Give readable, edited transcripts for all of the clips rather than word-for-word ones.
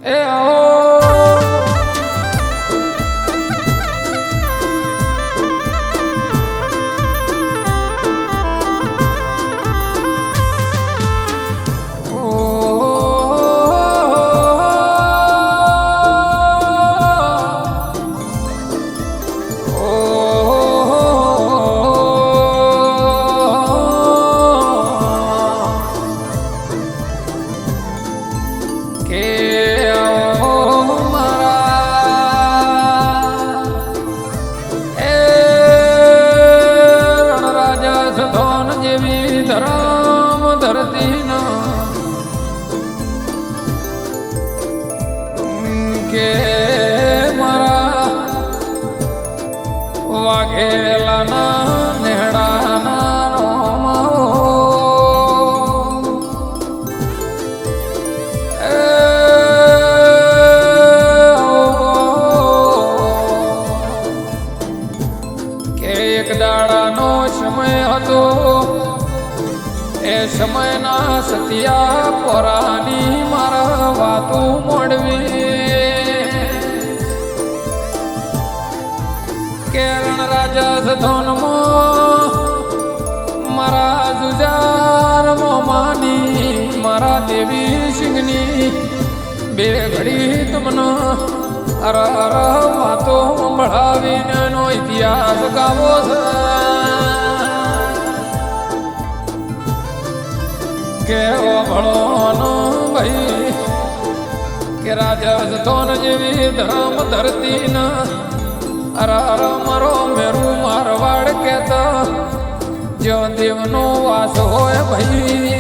એ આવો કે મારા વાઘેલાના નેહડાના રોમાઓ કે એક દાડાનો સમય હતો એ સમયના સતિયા પોરાની મારા વાતો મોડવી કેરણ રાજા સધોનમાં મારા જુજાર મોમાની મારા દેવી સિંહની બે ઘડી તમને અર વાતો મળાવીને નો ઇતિહાસ ગાવો છે કે ભણોનો ભાઈ કે રાજા સધોન જેવી ધર્મ ધરતી ના અર મારો મેરું મારવાડ કેતા જો દેવનો વાસ હોય ભાઈ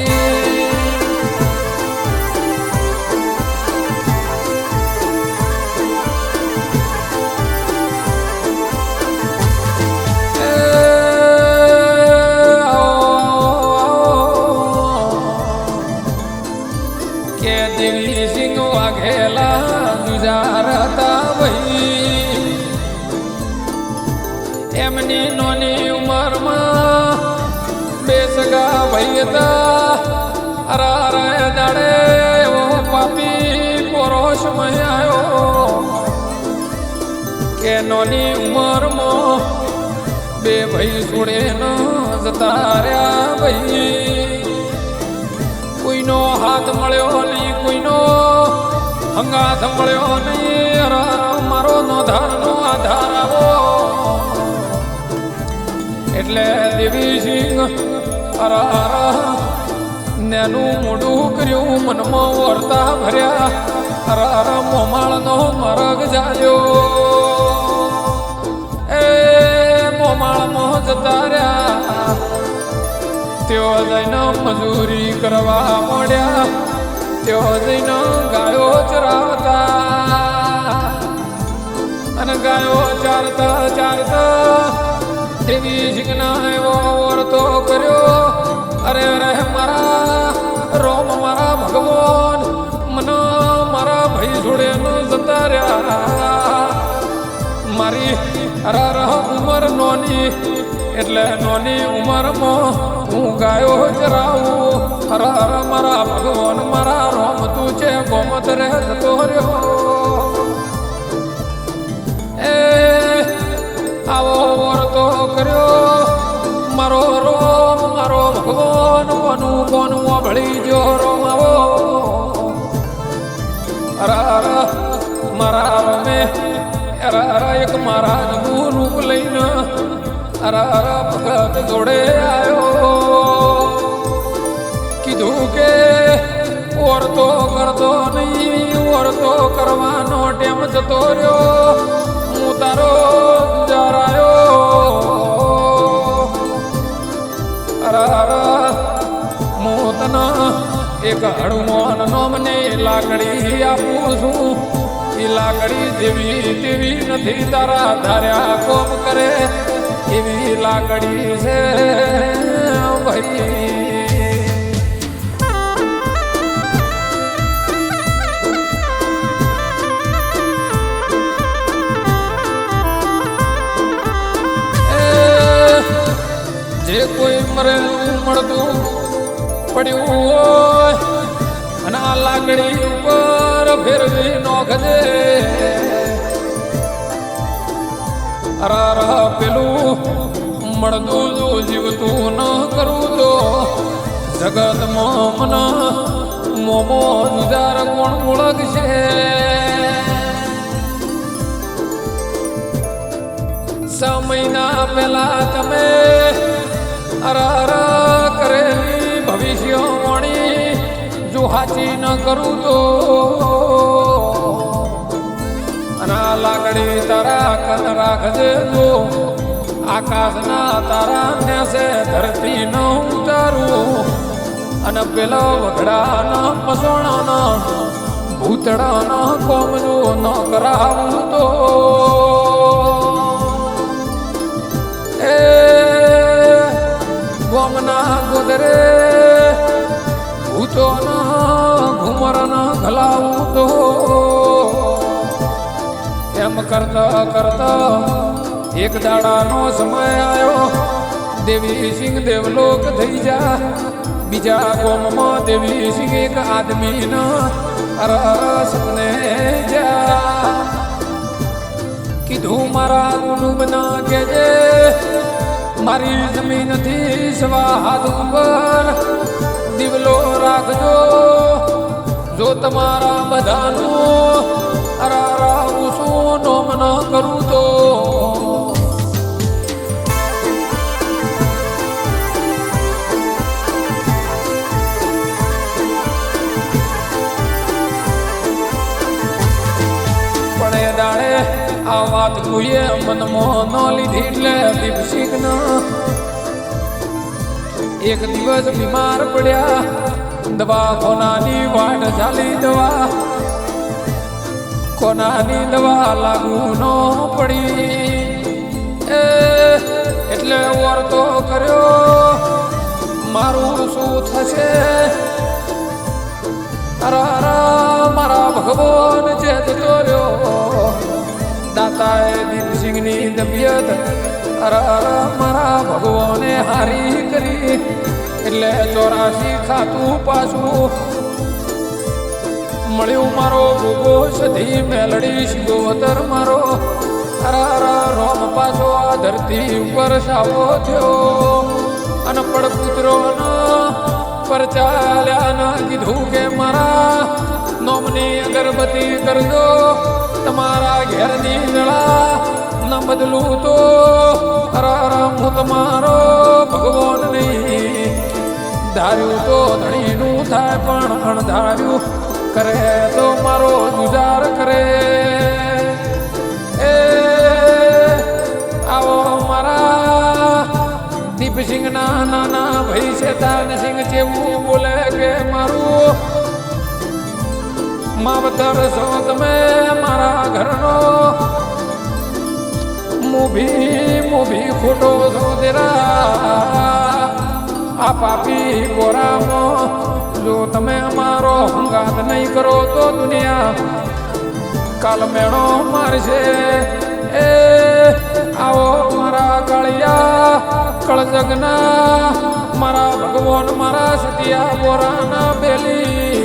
કે દેવી સિંહ વાઘેલા ગુજાર હતા ભાઈ એમની નોની ઉંમરમાં બે સગા ભાઈ હતા અરે દાડે એવો પાપી પોરો સમય આવ્યો કે નોની ઉંમરમાં બે ભાઈ છોડે ન જતા રહ્યા ભાઈ કોઈનો હાથ મળ્યો નહીં કોઈનો હંગાથ મળ્યો નહીં અરે મારો નો ધારનો આધાર આવો એટલે દેવી સિંહ અર નેનું મોઢું કર્યું મનમાં વર્તા ભર્યા અર મોમાળનો મરગ જાયો એ મોમાળમાં જતા રહ્યા તેઓ જઈને મજૂરી કરવા મળ્યા તેઓ જઈને ગાયો ચરાવતા અને ગાયો ચારતા ચારતા દેવી સિંહના એવો વર્તો કર્યો અરે અરે મારા રોમ મારા ભગવાન મને મારા ભાઈ જોડે ન જતા રહ્યા મારી અરે ઉંમર નોની એટલે નોની ઉંમરમાં હું ગાયો ચરાવું અરે મારા ભગવાન મારા રોમ તું છે ગોમત રે જતો રહ્યો એ આવો વર્તો કર્યો મારો રોમ મારો ભગવાન કોનું કોનું ભળી જો રોમ આવો અર મારા રોમે અર એક મારા જગું રૂપ લઈને અર ભગત જોડે આવ્યો કીધું કે વર્તો કરતો નહીં વર્તો કરવાનો ટેમ જતો રહ્યો હું તારો એક હળુમોન નો મને લાકડી આપું છું એ લાકડી જેવી તેવી નથી તારા ધાર્યા કોમ કરે એવી લાકડી છે ભાઈ જે કોઈ મરેલું મળતું પડ્યું હોય અને આ લાકડી ઉપર નજર ફેરવી નોખજે અરાર પેલું મળતું જો જીવતું ન કરું તો જગતમાં મને મોમો જુદાર કોણ ઓળખશે છ મહિના પહેલા તમે અરાર કરેલી ભવિષ્યવાણી જો હાચી ન કરું તો અના લાકડી તારા કન રાખજે જો આકાશના તારા નેસે ધરતી ન ઉતારું અને પેલો વગડાના પસોણાના ભૂતડાના કોમ જો ન કરાવું તો એ ગોમના ગોદરે ભૂતોના ઘુમરના ઘલાવું તો એમ કરતા કરતા એક દાડાનો સમય આવ્યો દેવી સિંહ દેવલોક થઈ જા બીજા ગોમમાં દેવી સિંહ એક આદમીના સપને જા કીધું મારા કુટુંબના કેજે મારી જમીનથી સવા હાથ ઉપર દીવલો રાખજો જો તમારા બધાનું અરારાવું શું નોમ ન કરું તો પણ એ દાડે આ વાત કોઈએ મનમાં ન લીધી એટલે દીપસિંહ એક દિવસ બીમાર પડ્યા દવા કોનાની વાટ ચાલી દવા કોનાની દવા લાગુ ન પડી એટલે વર્તો કર્યો મારું શું થશે અરા મારા ભગવાન જે જતો રહ્યો દાતાએ દીપસિંહની તબિયત અરા મારા ભગવાને હારી કરી એટલે 84 ખાતું પાછું મળ્યું મારો ભોગો સધી મેલડી શિગોતર મારો અરારા રોમ પાછો આ ધરતી ઉપર સાવો થયો અનપડ પુત્રોના પર ચાલ્યા કીધું કે મારા નોમની અગરબત્તી કરજો તમારા ઘેરની વેળા ન બદલું તો અરારા હું તમારો ભગવાન નહીં ધાર્યું તો ધણીનું થાય પણ અણધાર્યું કરે તો મારો ગુજાર કરે એ આવો મારા દીપસિંહના નાના ભાઈ શેતાનસિંહ જેવું બોલે કે મારું માવતર છો તમે મારા ઘરનો મૂભી ખોટો છો તેરા આ પાપી ગોરામાં જો તમે અમારો હંગાત નહીં કરો તો દુનિયા કાલ મેળો મારશે એ આવો મારા કાળિયા કળજગના મારા ભગવાન મારા સતિયા બોરાના બેલી